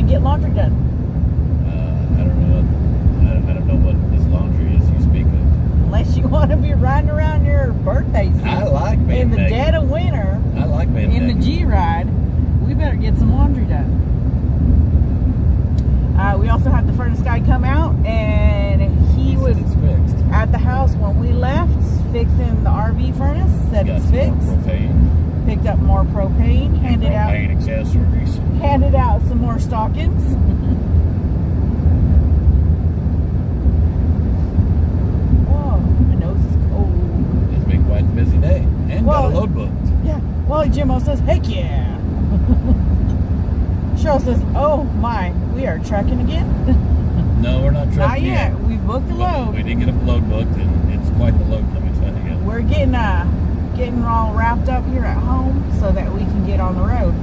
get laundry done? I don't know. I don't know what this laundry is you speak of. Unless you want to be riding around your birthday suit. I like being in the naked. dead of winter. I like being in naked. the G ride. We better get some laundry done. We also had the furnace guy come out, and he was it's fixed. at the house when we left, fixing the RV furnace. Said Got it's some more fixed. propane. Picked up more propane. Handed Propane accessories. handed out some more stockings. Oh, my nose is cold. It's been quite a busy day. And got a load booked. Yeah. Wally Jimmo says, heck yeah. Cheryl says, oh my, we are trucking again? No, we're not trucking Not yet. We've booked a load. We did get a load booked, and it's quite the load, let me tell you. We're getting all wrapped up here at home so that we can get on the road.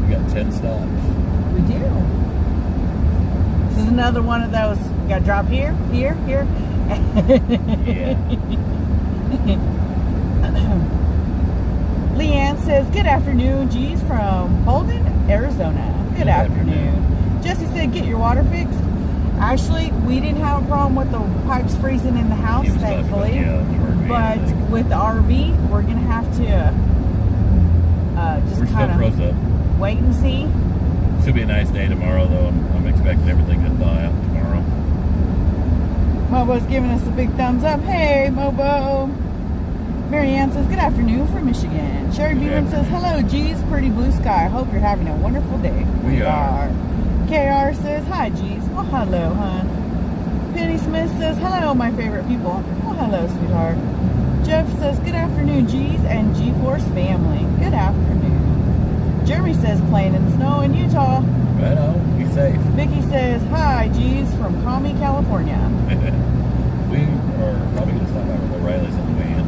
We got 10 stops. We do. This is another one of those. We got to drop here, here, here. Yeah. Leanne says, good afternoon, G's from Holden, Arizona. Good afternoon. Jesse said, get your water fixed. Actually, we didn't have a problem with the pipes freezing in the house, He was talking thankfully. about, the RV, But with the RV, we're going to have to just we're kind still froze up. of wait and see. Should be a nice day tomorrow, though. I'm expecting everything to thaw out tomorrow. Mobo's giving us a big thumbs up. Hey, Mobo. Marianne says, good afternoon from Michigan. Sherry Beeman says, hello, G's, pretty blue sky. Hope you're having a wonderful day. We are. KR says, hi, G's. Well, hello, hon. Penny Smith says, hello, my favorite people. Well, hello, sweetheart. Jeff says, good afternoon, G's and G-Force family. Good afternoon. Jeremy says, playing in the snow in Utah. Right on. Be safe. Vicky says, hi, G's from Comey, California. We are probably going to stop by with O'Reilly's on the way in.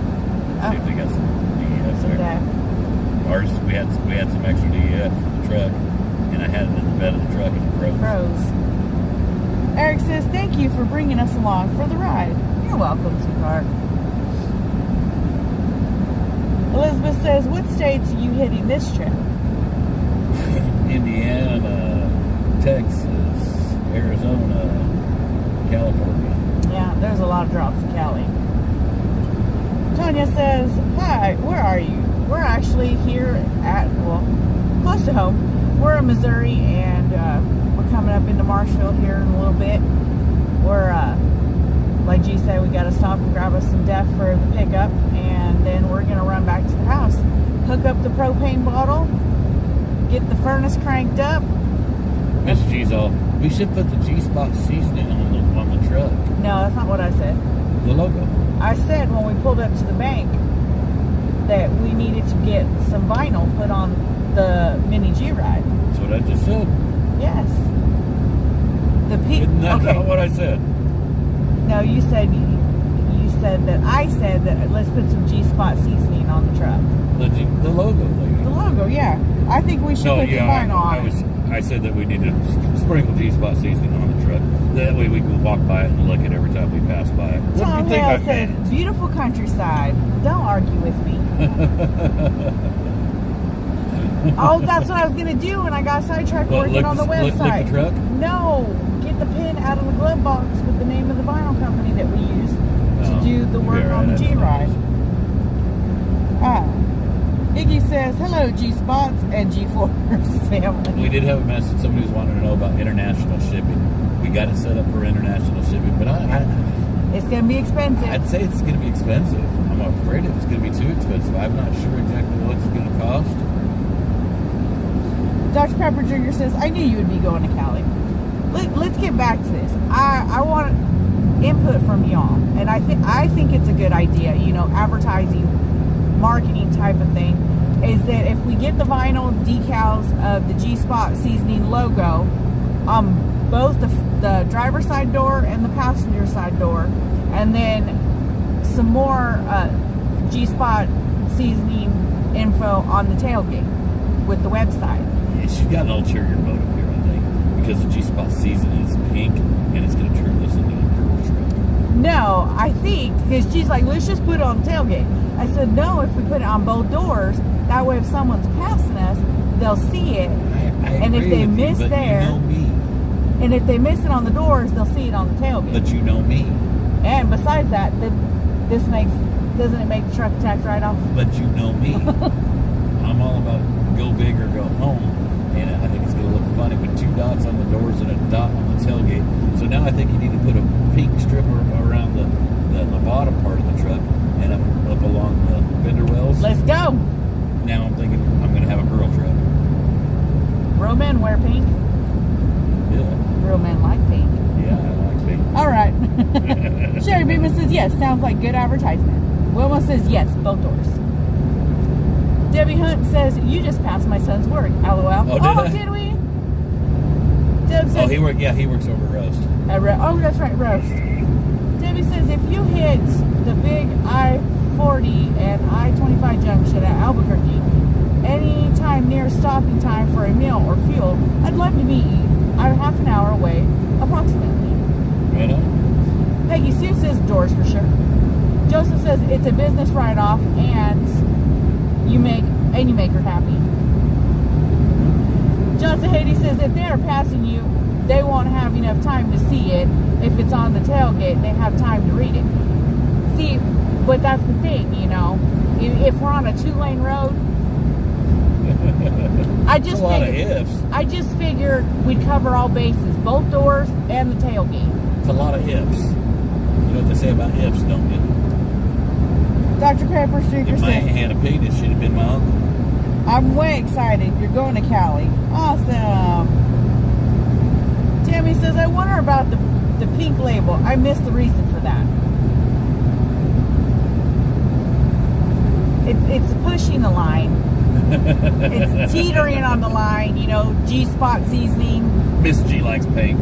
See if they got some DEF there. Ours, we had some extra DEF for the truck, and I had it in the bed of the truck and it froze. Eric says, thank you for bringing us along for the ride. You're welcome, sweetheart. Elizabeth says, what states are you hitting this trip? Indiana, Texas, Arizona, California. Yeah, there's a lot of drops in Cali. Tonya says, hi, where are you? We're actually here at, well, close to home. We're in Missouri, and we're coming up into Marshville here in a little bit. We're, like G said, we got to stop and grab us some DEF for the pickup, and then we're going to run back to the house. Hook up the propane bottle, get the furnace cranked up. Miss G's all, we should put the G-Spot seasoning on the truck. No, that's not what I said. The logo. I said when we pulled up to the bank that we needed to get some vinyl put on the mini G ride. That's what I just said. Yes. Isn't that not what I said? No, you said that I said that let's put some G-Spot seasoning on the truck. The logo, lady. The logo, yeah. I think we should put the vinyl on it. I said that we need to sprinkle G-Spot seasoning on the truck. That way we can walk by it and look at it every time we pass by it. What do Tom you think I Hale says, meant? beautiful countryside. Don't argue with me. Oh, that's what I was going to do when I got sidetracked working on the website. Lick the truck? No. Get the pin out of the glove box with the name of the vinyl company that we use to do the work on the G-Ride. Iggy says, hello, G-Spots and G-Force family. We did have a message. Somebody was wanting to know about international shipping. We got it set up for international shipping, but it's going to be expensive. I'd say it's going to be expensive. I'm afraid it's going to be too expensive. I'm not sure exactly what it's going to cost. Dr. Pepper Jr. says, I knew you would be going to Cali. Let's get back to this. I want input from y'all, and I think it's a good idea, advertising, marketing type of thing, is that if we get the vinyl decals of the G-Spot seasoning logo on both the driver's side door and the passenger side door, and then some more G-Spot seasoning info on the tailgate with the website. Yeah, she's got an ulterior motive here, I think, because the G-Spot seasoning is pink, and it's going to turn this into a purple truck. No, I think, because she's like, let's just put it on the tailgate. I said, no, if we put it on both doors, that way if someone's passing us, they'll see it. I And if agree they with you, miss but there- you know me. And if they miss it on the doors, they'll see it on the tailgate. But you know me. And besides that, doesn't it make the truck tax write-off? But you know me. I'm all about go big or go home. And I think it's going to look funny with 2 dots on the doors and a dot on the tailgate. So now I think you need to put a pink strip around the bottom part of the truck and up along the fender wells. Let's go. Now I'm thinking I'm going to have a girl truck. Real men wear pink. Yeah. Real men like pink. Yeah, I like pink. All right. Sherry Beeman says yes. Sounds like good advertisement. Wilma says yes. Both doors. Debbie Hunt says you just passed my son's work. LOL. Oh, did we? Deb says. Oh, he works over at Roast. Oh, that's right, Roast. Debbie says if you hit the big I-40 and I-25 junction at Albuquerque any time near stopping time for a meal or fuel, I'd love to meet you. I'm half an hour away, approximately. Right on. Peggy Sue says doors for sure. Joseph says it's a business write-off and you make her happy. Johnson Haiti says if they're passing you, they won't have enough time to see it. If it's on the tailgate, they have time to read it. See, but that's the thing, you know. If we're on a 2-lane road, I just figured we'd cover all bases, both doors and the tailgate. It's a lot of ifs. You know what they say about ifs, don't you? Dr. Pepper Streaker If my aunt says, had a penis, should have been my uncle. I'm way excited. You're going to Cali. Awesome. Tammy says, I wonder about the pink label. I missed the reason for that. It's pushing the line. It's teetering on the line, you know, G-spot seasoning. Miss G likes pink.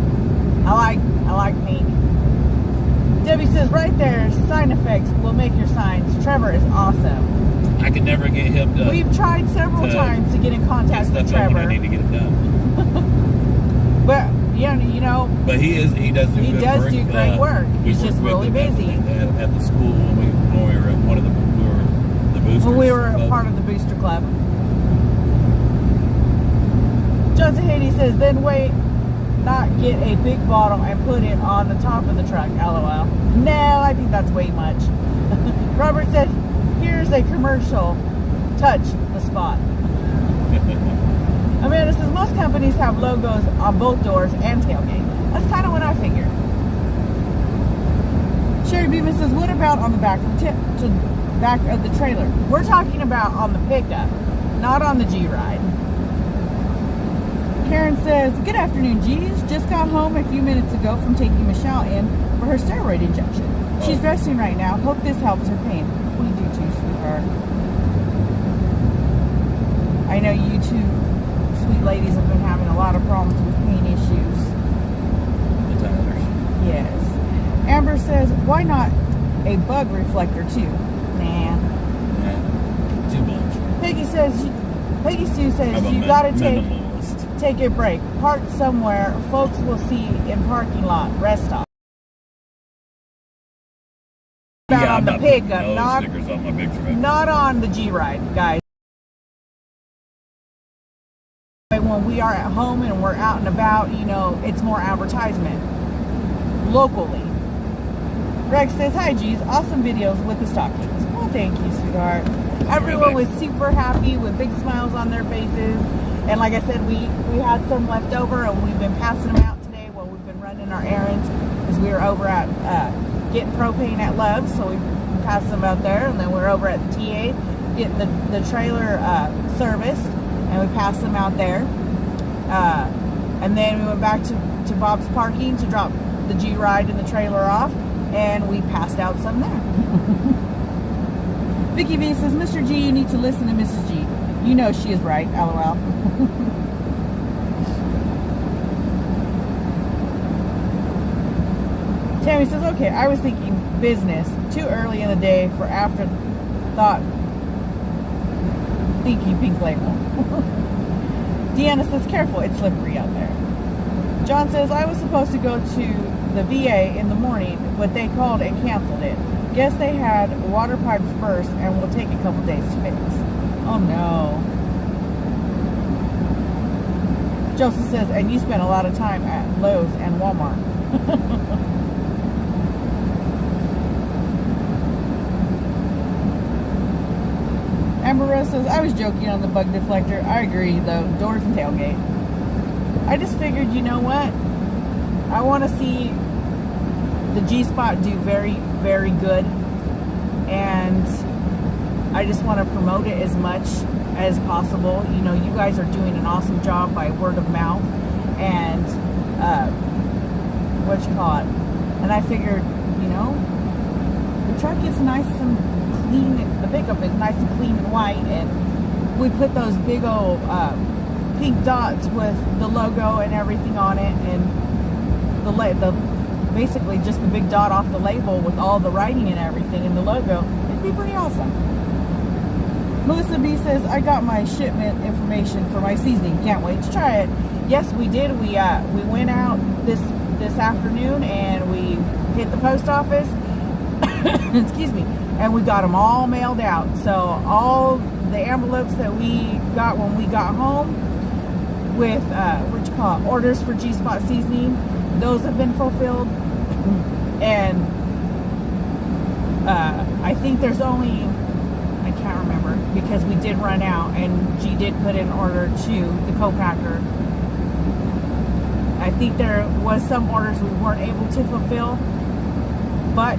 I like pink. Debbie says, right there, sign effects will make your signs. Trevor is awesome. I could never get him to. We've tried several times to get in contact with Trevor. Trevor. I need to get it done. But you know. But he does do good work. Do great work. He's just really busy. At the school when we were at one of the boosters. When we were a part of the booster club. Johnson Haiti says, then wait, not get a big bottle and put it on the top of the truck. LOL. No, I think that's way much. Robert said, here's a commercial. Touch the spot. Amanda says most companies have logos on both doors and tailgate. That's kind of what I figured. Sherry Beeman says, what about on the back of the trailer? We're talking about on the pickup, not on the G-Ride. Karen says, good afternoon, G's. Just got home a few minutes ago from taking Michelle in for her steroid injection. She's resting right now. Hope this helps her pain. We do too, sweetheart. I know you two sweet ladies have been having a lot of problems with pain issues. The Tylers. Yes. Amber says, why not a bug reflector too? Nah. Too much. Peggy Sue says, you gotta take a break. Park somewhere folks will see in parking lot. Rest stop. Yeah, on the pickup, not stickers on my big truck. Not on the G-Ride, guys. When we are at home and we're out and about, you know, it's more advertisement locally. Greg says, hi G's, awesome videos with the stockings. Well, thank you, sweetheart. Everyone was super happy with big smiles on their faces. And like I said, we had some left over and we've been passing them out today while we've been running our errands because we were over at getting propane at Love's, so we passed them out there, and then we're over at the TA getting the trailer serviced, and we passed them out there. And then we went back to Bob's parking to drop the G-Ride and the trailer off, and we passed out some there. Vicky V says, Mr. G, you need to listen to Mrs. G. You know she is right, LOL. Tammy says, okay, I was thinking business. Too early in the day for afterthought thinking pink label. Deanna says, careful, it's slippery out there. John says, I was supposed to go to the VA in the morning, but they called and canceled it. Guess they had water pipes burst and will take a couple days to fix. Oh no. Joseph says, and you spent a lot of time at Lowe's and Walmart. Amber Rose says, I was joking on the bug deflector. I agree, though. Doors and tailgate. I just figured, you know what? I want to see the G-Spot do very, very good. And I just want to promote it as much as possible. You know, you guys are doing an awesome job by word of mouth. And, and I figured, you know, the truck is nice and clean. The pickup is nice and clean and white. And we put those big old pink dots with the logo and everything on it. And the basically just the big dot off the label with all the writing and everything and the logo. It'd be pretty awesome. Melissa B says, I got my shipment information for my seasoning. Can't wait to try it. Yes, we did. We went out this afternoon and we hit the post office. Excuse me. And we got them all mailed out. So all the envelopes that we got when we got home with orders for G-Spot seasoning, those have been fulfilled. And I think there's only, I can't remember, because we did run out and G did put in order to the co-packer. I think there was some orders we weren't able to fulfill, but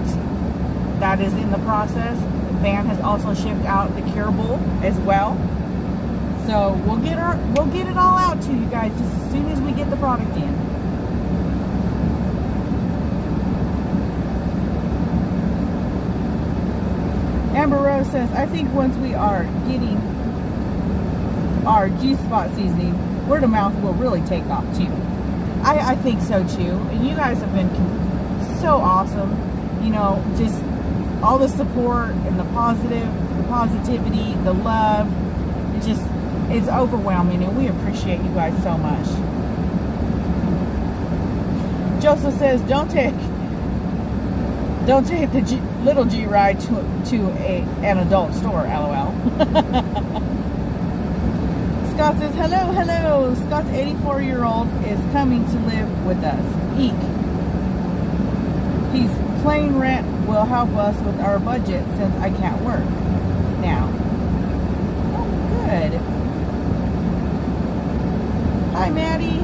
that is in the process. Van has also shipped out the curable as well. So we'll get it all out to you guys just as soon as we get the product in. Amber Rose says, I think once we are getting our G-Spot seasoning, word of mouth will really take off too. I think so too. And you guys have been so awesome. You know, just all the support and the positivity, the love. It's overwhelming, and we appreciate you guys so much. Joseph says, don't take the little G ride to an adult store, LOL. Scott says, hello. Scott's 84-year-old is coming to live with us. Eek. He's paying rent will help us with our budget since I can't work now. Oh, good. Hi, Maddie.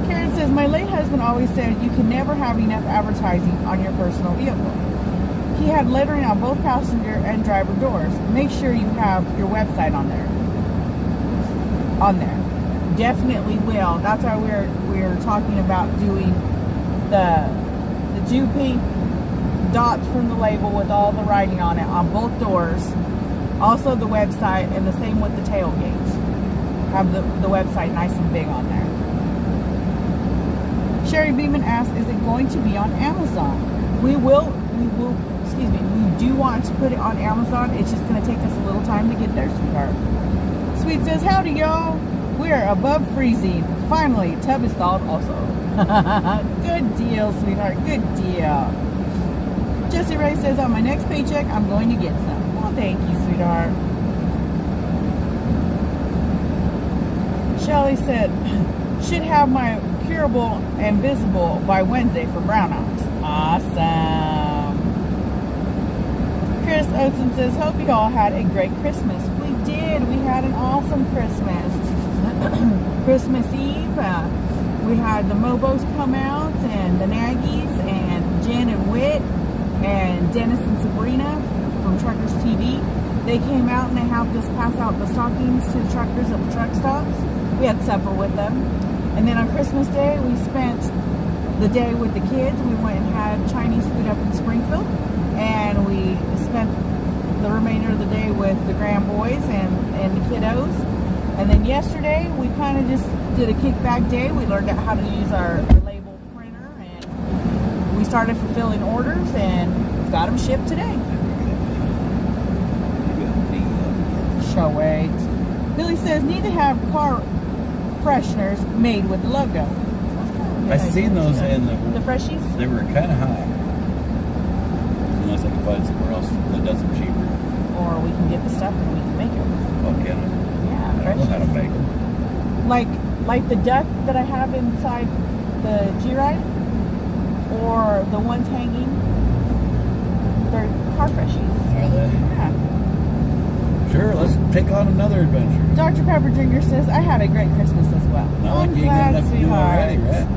Karen says, my late husband always said you can never have enough advertising on your personal vehicle. He had lettering on both passenger and driver doors. Make sure you have your website on there. Definitely will. That's why we're talking about doing the two pink dots from the label with all the writing on it on both doors. Also the website, and the same with the tailgates. Have the website nice and big on there. Sherry Beeman asks, is it going to be on Amazon? We do want to put it on Amazon. It's just going to take us a little time to get there, sweetheart. Sweet says, howdy, y'all. We're above freezing. Finally, tub installed also. Good deal, sweetheart. Good deal. Jessie Ray says, on my next paycheck, I'm going to get some. Well, thank you, sweetheart. Shelly said, should have my curable and visible by Wednesday for Brown Ox. Awesome. Chris Oaten says, hope you all had a great Christmas. We did. We had an awesome Christmas. Christmas Eve, we had the Mobos come out, and the Nagys, and Jen and Whit, and Dennis and Sabrina from Truckers TV. They came out and they helped us pass out the stockings to the truckers at the truck stops. We had supper with them. And then on Christmas Day, we spent the day with the kids. We went and had Chinese food up in Springfield. And we spent the remainder of the day with the grand boys and the kiddos. And then yesterday, we kind of just did a kickback day. We learned how to use our label printer. And we started fulfilling orders and got them shipped today. Show wait. Billy says, need to have car fresheners made with the logo. I seen those in the freshies. They were kind of high. Unless I can find somewhere else that does them cheaper. Or we can get the stuff and we can make it. Oh, can I? Yeah, I don't know how to make them. Like like the duck that I have inside the G-Ride, or the ones hanging, they're car freshies. Are they? Yeah. Sure, let's take on another adventure. Dr. Pepper Jr. says, I had a great Christmas as well. Not I'm like you glad, got enough to do already, right?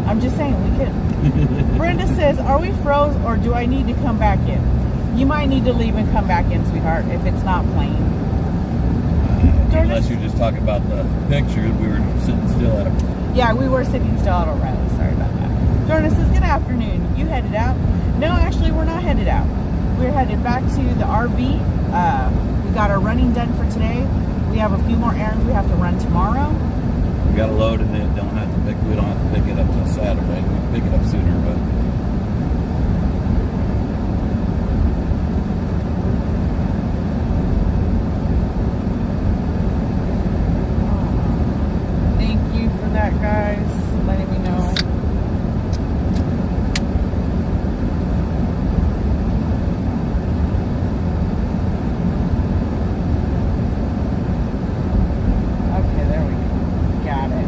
I'm just saying, we could. Brenda says, are we froze or do I need to come back in? You might need to leave and come back in, sweetheart, if it's not playing. Unless you're just talking about the picture, we were sitting still at a... Yeah, we were sitting still at O'Reilly. Sorry about that. Dorna says, good afternoon. You headed out? No, actually, we're not headed out. We're headed back to the RV. We got our running done for today. We have a few more errands we have to run tomorrow. We got a load and we don't have to pick it up till Saturday. We can pick it up sooner, but... Thank you for that, guys. Letting me know. Okay, there we go. Got it.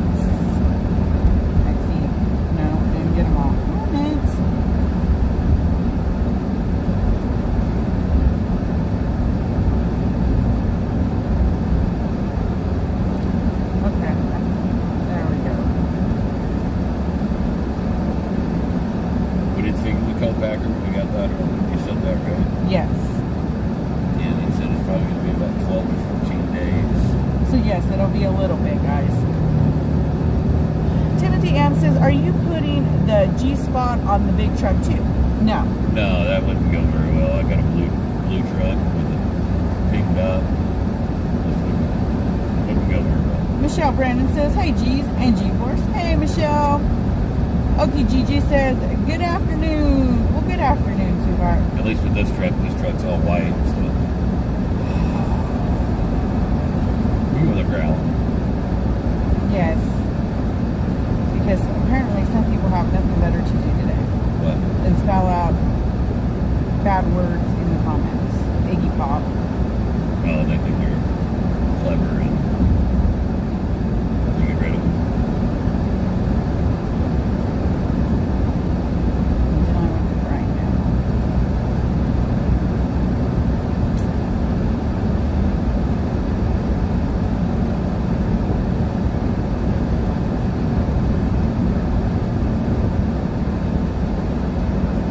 I see. No, didn't get them all. Thanks. Okay. There we go. We did think of the co-packer when we got that. You said that, right? Yes. And he said it's probably going to be about 12 to 14 days. So yes, it'll be a little bit, guys. Timothy M says, are you putting the G-spot on the big truck too? No. No, that wouldn't go very well. I got a blue truck with a pink dot. Wouldn't go very well. Michelle Brandon says, hey G's and G-Force. Hey Michelle. Okie Gigi says, good afternoon. Well, good afternoon, sweetheart. At least with this truck's all white and stuff. You were the growl. Yes. Because apparently some people have nothing better to do today What? than spell out bad words in the comments. Iggy Pop. Oh, they think they're clever and you get rid of them. I'm dealing with it right now.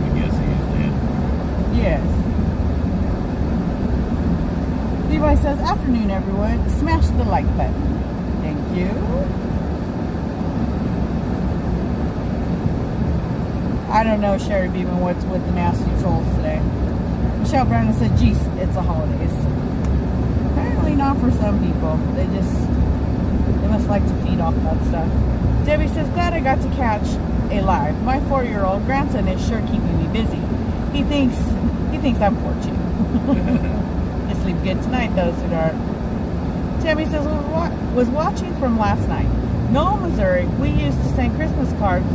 I guess he usually is. Yes. Levi says, afternoon, everyone. Smash the like button. Thank you. I don't know, Sherry Beeman, what's with the nasty trolls today. Michelle Brandon said, geez, it's the holidays. Apparently not for some people. They must like to feed off that stuff. Debbie says, glad I got to catch a live. My 4-year-old grandson is sure keeping me busy. He thinks I'm fortunate. You sleep good tonight, though, sweetheart. Tammy says, was watching from last night. Noel, Missouri, we used to send Christmas cards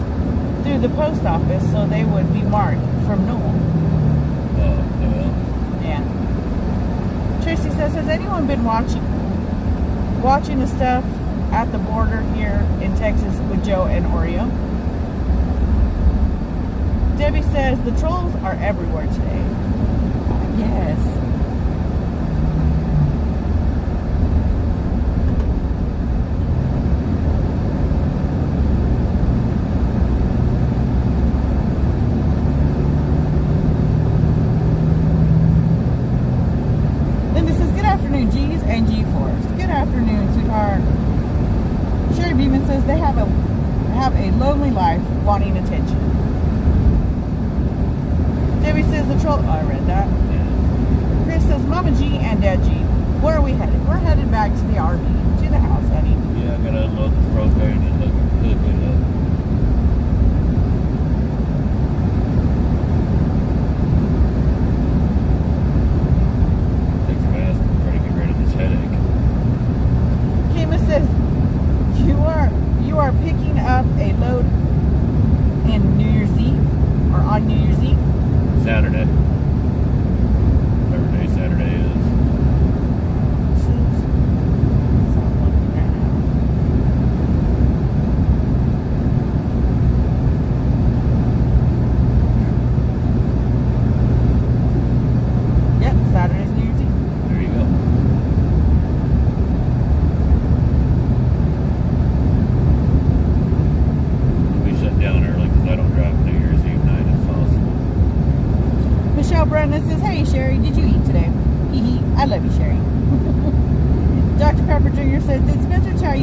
through the post office so they would be marked from Noel. Oh, well. Yeah. Tracy says, has anyone been watching the stuff at the border here in Texas with Joe and Oreo? Debbie says, the trolls are everywhere today. Yes. Linda says, good afternoon, G's and G-Force. Good afternoon, sweetheart. Sherry Beeman says they have a lonely life wanting attention. Debbie says the troll... Oh, I read that. Yeah. Chris says, Mama G and Dad G, where are we headed? We're headed back to the RV, to the house, honey. Yeah, I gotta unload this propane and hook it up. Take some aspirin, try to get rid of this headache. Kima says, you are picking up a load in New Year's Eve, or on New Year's Eve? Saturday. Whatever day Saturday is. So I'm looking right now.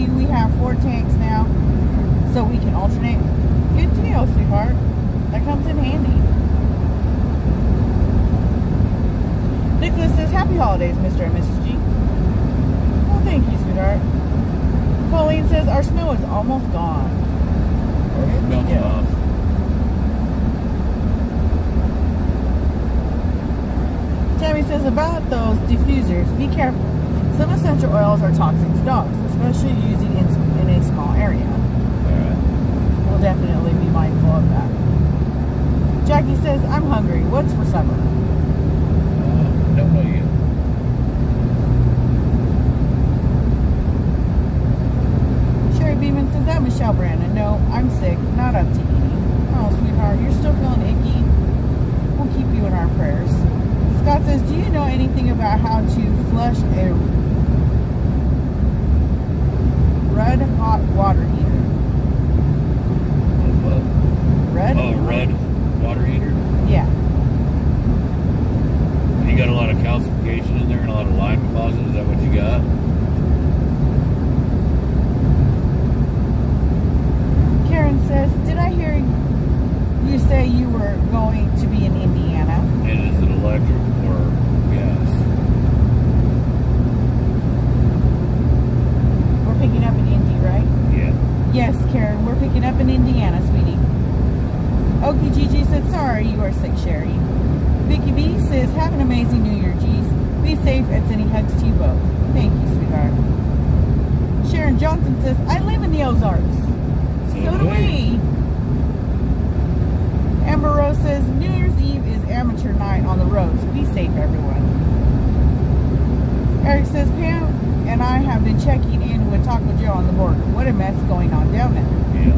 Luckily, we have 4 tanks now, so we can alternate. Good deal, sweetheart. That comes in handy. Nicholas says, happy holidays, Mr. and Mrs. G. Well, thank you, sweetheart. Pauline says, our snow is almost gone. It's melting off. Tammy says, about those diffusers, be careful. Some essential oils are toxic to dogs, especially using in a small area. Alright. We'll definitely be mindful of that. Jackie says, I'm hungry. What's for supper? Don't know yet. Sherry Beeman says, I'm Michelle Brandon. No, I'm sick. Not up to eating. Oh, sweetheart, you're still feeling icky. We'll keep you in our prayers. Scott says, do you know anything about how to flush a red hot water heater? What? Red? Oh, red water heater? Yeah. You got a lot of calcification in there and a lot of lime deposits. Is that what you got? Karen says, did I hear you say you were going to be in Indiana? And is it electric or gas? We're picking up in Indy, right? Yeah. Yes, Karen, we're picking up in Indiana, sweetie. Okie Gigi said, sorry you are sick, Sherry. Vicky B says, have an amazing New Year, G's. Be safe and sending hugs to you both. Thank you, sweetheart. Sharon Johnson says, I live in the Ozarks. So do we. Amber Rose says, New Year's Eve is amateur night on the roads. Be safe, everyone. Eric says, Pam and I have been checking in with Taco Joe on the border. What a mess going on down there. Yeah.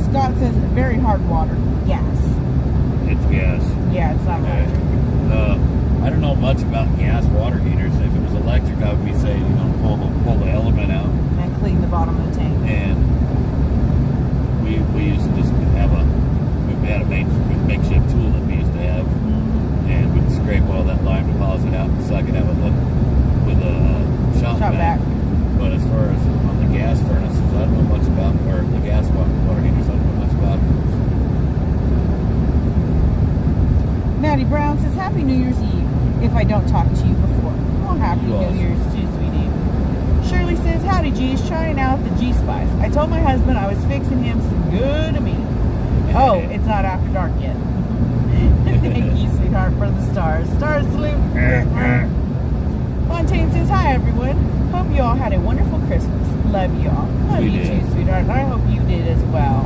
Scott says, very hard water. Gas. It's gas. Yeah, it's not Okay. electric. I don't know much about gas water heaters. If it was electric, I would be saying, pull the element out. And clean the bottom of the tank. And we used to just have we had a makeshift tool that we used to have, and we'd scrape all that lime deposit out and suck it out with a shop vac. But as far as on the gas furnaces, I don't know much about, or the gas water heaters, I don't know much about them. Maddie Brown says, Happy New Year's Eve, if I don't talk to you before. Well, Happy You New also. Year's too, sweetie. Shirley says, howdy, G's, trying out the G-Spice. I told my husband I was fixing him some good meat. Oh, it's not after dark yet. Thank you, sweetheart, for the stars. Stars salute. Fontaine says, hi, everyone. Hope you all had a wonderful Christmas. Love you all. Love We you did. too, sweetheart. And I hope you did as well.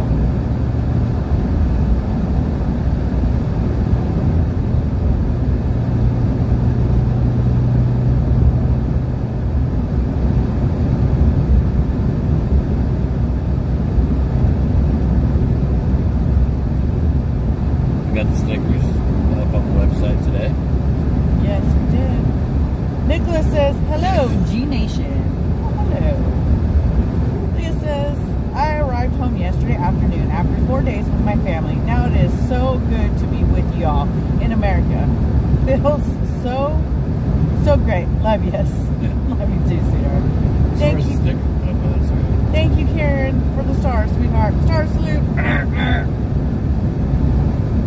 We got the stickers up on the website today. Yes, we did. Nicholas says, hello, G Nation. Hello. Leah says, I arrived home yesterday afternoon after 4 days with my family. Now it is so good to be with y'all in America. Feels so great. Love yes. Love you too, sweetheart. Thank you. Thank you, Karen, for the stars, sweetheart. Star salute.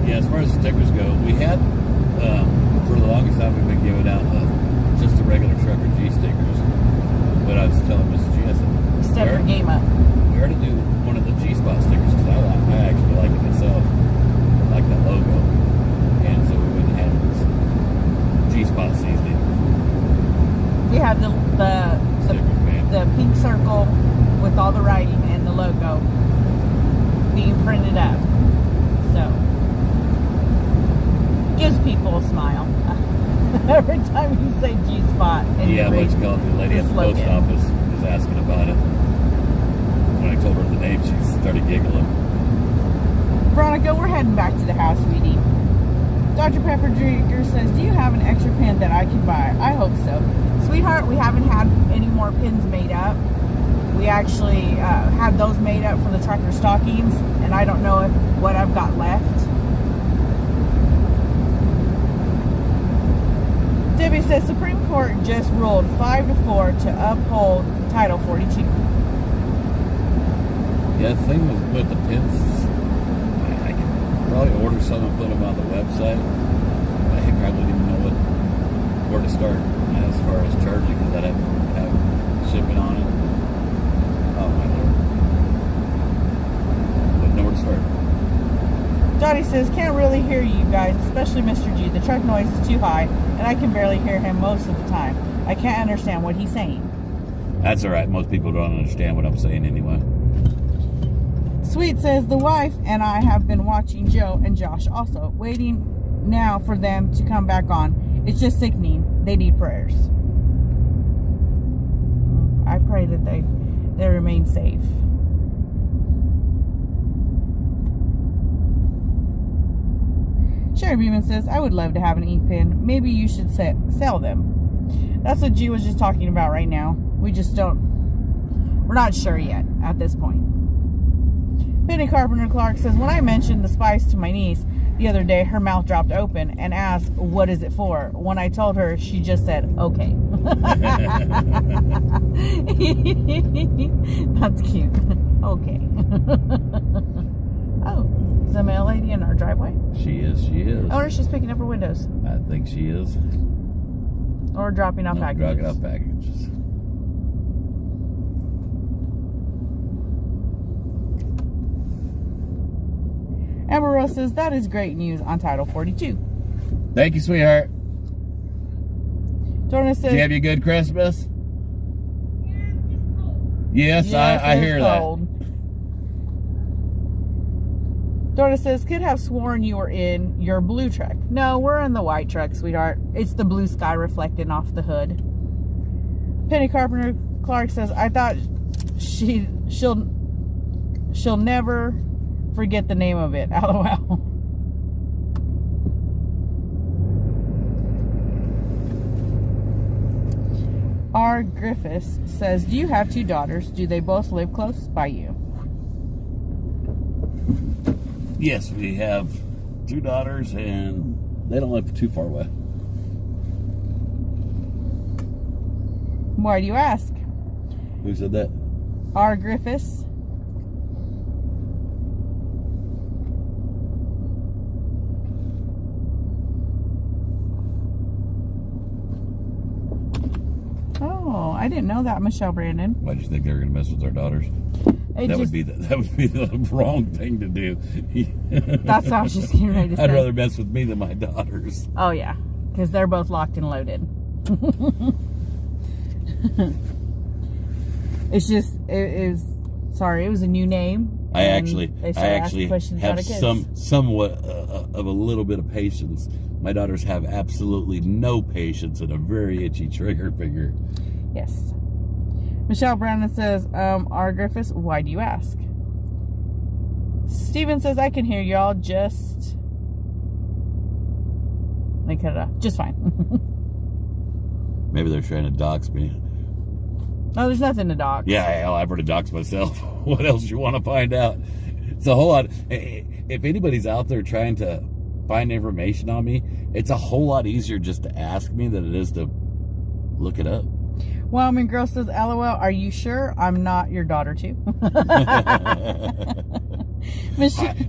Yeah, as far as stickers go, we had, for the longest time, we've been giving out just the regular Trucker G stickers. But I was telling Mrs. G, I said, Step your game up. we ought to do one of the G-Spot stickers, because I actually like it myself. I like that logo. And so we went and had G-Spot seasoning We have stickers, man. the pink circle with all the writing and the logo being printed up. So, gives people a smile. Every time you say G-Spot and Yeah, you what read you call it, the lady the at the post slogan. office was asking about it. When I told her the name, she started giggling. Veronica, we're heading back to the house, sweetie. Dr. Pepper Drinker says, do you have an extra pen that I can buy? I hope so. Sweetheart, we haven't had any more pins made up. We actually had those made up for the trucker stockings, and I don't know what I've got left. Debbie says, Supreme Court just ruled 5-4 to uphold Title 42. Yeah, the thing with the pins, I can probably order some and put them on the website. I think I wouldn't even know where to start as far as charging, because I'd have shipping on it. Oh my lord. Wouldn't know where to start. Johnny says, can't really hear you guys, especially Mr. G. The truck noise is too high, and I can barely hear him most of the time. I can't understand what he's saying. That's alright. Most people don't understand what I'm saying anyway. Sweet says, the wife and I have been watching Joe and Josh also, waiting now for them to come back on. It's just sickening. They need prayers. I pray that they remain safe. Sherry Beeman says, I would love to have an ink pen. Maybe you should sell them. That's what G was just talking about right now. We just we're not sure yet at this point. Penny Carpenter Clark says, when I mentioned the spice to my niece the other day, her mouth dropped open and asked, what is it for? When I told her, she just said, okay. That's cute. Okay. Oh, is the mail lady in our driveway? She is. I wonder if she's picking up her windows. I think she is. Or dropping off packages. Dropping off packages. Amber Rose says, that is great news on Title 42. Thank you, sweetheart. Donna says, did you have your good Christmas? Yes, I hear cold. That. Donna says, could have sworn you were in your blue truck. No, we're in the white truck, sweetheart. It's the blue sky reflecting off the hood. Penny Carpenter Clark says, I thought she'll never forget the name of it. LOL. R. Griffiths says, do you have 2 daughters? Do they both live close by you? Yes, we have 2 daughters, and they don't live too far away. Why do you ask? Who said that? R. Griffiths. Oh, I didn't know that, Michelle Brandon. Why do you think they were going to mess with our daughters? That would be the wrong thing to do. That's what I was just getting ready to say. I'd rather mess with me than my daughters. Oh yeah, because they're both locked and loaded. It was a new name. I actually have somewhat of a little bit of patience. My daughters have absolutely no patience and a very itchy trigger finger. Yes. Michelle Brandon says, R. Griffiths, why do you ask? Steven says, I can hear y'all just... They cut it off. Just fine. Maybe they're trying to dox me. No, there's nothing to dox. Yeah, I've heard to dox myself. What else you want to find out? It's a whole lot. If anybody's out there trying to find information on me, it's a whole lot easier just to ask me than it is to look it up. Wyoming Girl says, LOL, are you sure I'm not your daughter too?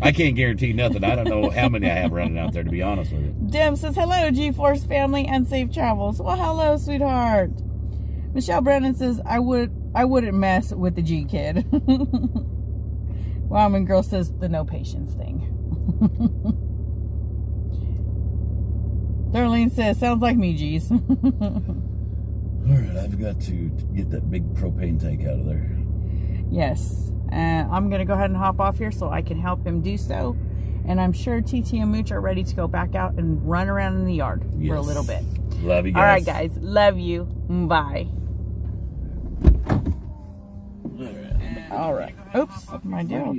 I can't guarantee nothing. I don't know how many I have running out there, to be honest with you. Dim says, hello, G-Force family and safe travels. Well, hello, sweetheart. Michelle Brennan says, I wouldn't mess with the G kid. Wyoming Girl says, the no patience thing. Darlene says, sounds like me, G's. Alright, I've got to get that big propane tank out of there. Yes. I'm going to go ahead and hop off here so I can help him do so. And I'm sure TT and Mooch are ready to go back out and run around in the yard for a little bit. Love you guys. Alright, guys. Love you. Bye. Alright. Oops. My deal.